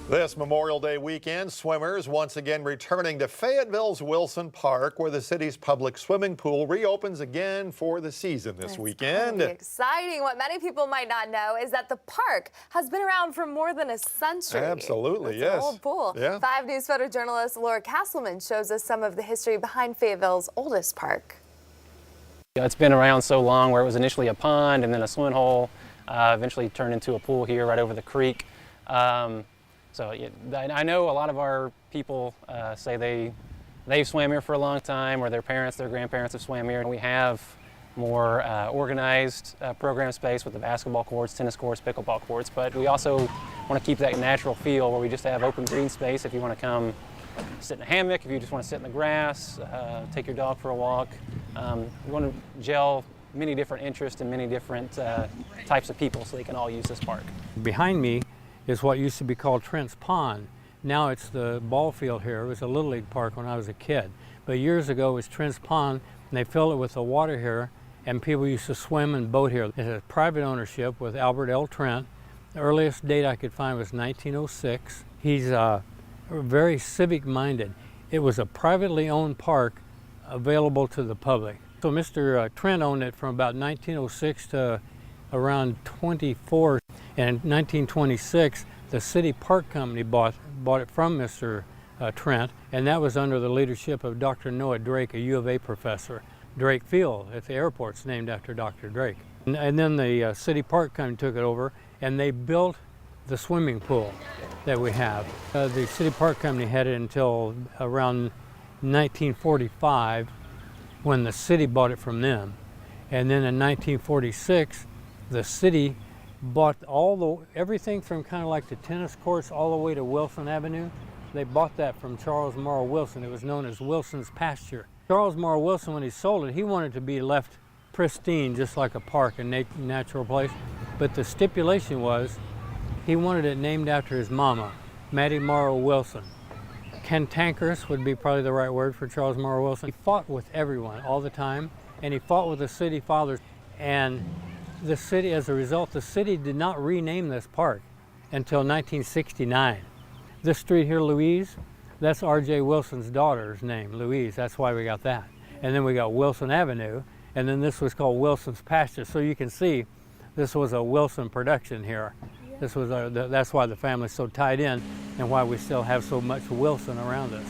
This Memorial Day weekend, swimmers once again returning to Fayetteville's Wilson Park, where the city's public swimming pool reopens again for the season this weekend. Pretty exciting. What many people might not know is that the park has been around for more than a century. Absolutely, It's yes. an old pool. Yeah. 5 News photojournalist Laura Castleman shows us some of the history behind Fayetteville's oldest park. It's been around so long, where it was initially a pond and then a swimming hole, eventually turned into a pool here right over the creek. I know a lot of our people say they've swam here for a long time, or their parents, their grandparents have swam here. We have more organized program space with the basketball courts, tennis courts, pickleball courts, but we also want to keep that natural feel where we just have open green space if you want to come sit in a hammock, if you just want to sit in the grass, take your dog for a walk. We want to gel many different interests and many different types of people so they can all use this park. Behind me is what used to be called Trent's Pond. Now it's the ball field here. It was a Little League park when I was a kid. But years ago it was Trent's Pond, and they filled it with the water here, and people used to swim and boat here. It has private ownership with Albert L. Trent. The earliest date I could find was 1906. He's very civic-minded. It was a privately owned park available to the public. So Mr. Trent owned it from about 1906 to around 24. And in 1926, the City Park Company bought it from Mr. Trent, and that was under the leadership of Dr. Noah Drake, a U of A professor. Drake Field at the airport's named after Dr. Drake. And then the City Park Company took it over, and they built the swimming pool that we have. The City Park Company had it until around 1945, when the city bought it from them. And then in 1946, the city bought everything from kind of like the tennis courts all the way to Wilson Avenue. They bought that from Charles Morrow Wilson. It was known as Wilson's Pasture. Charles Morrow Wilson, when he sold it, he wanted it to be left pristine, just like a park, a natural place. But the stipulation was he wanted it named after his mama, Mattie Morrow Wilson. Cantankerous would be probably the right word for Charles Morrow Wilson. He fought with everyone all the time, and he fought with the city fathers. And the city, as a result, the city did not rename this park until 1969. This street here, Louise, that's R.J. Wilson's daughter's name, Louise. That's why we got that. And then we got Wilson Avenue, and then this was called Wilson's Pasture. So you can see this was a Wilson production here. This was that's why the family's so tied in and why we still have so much Wilson around us.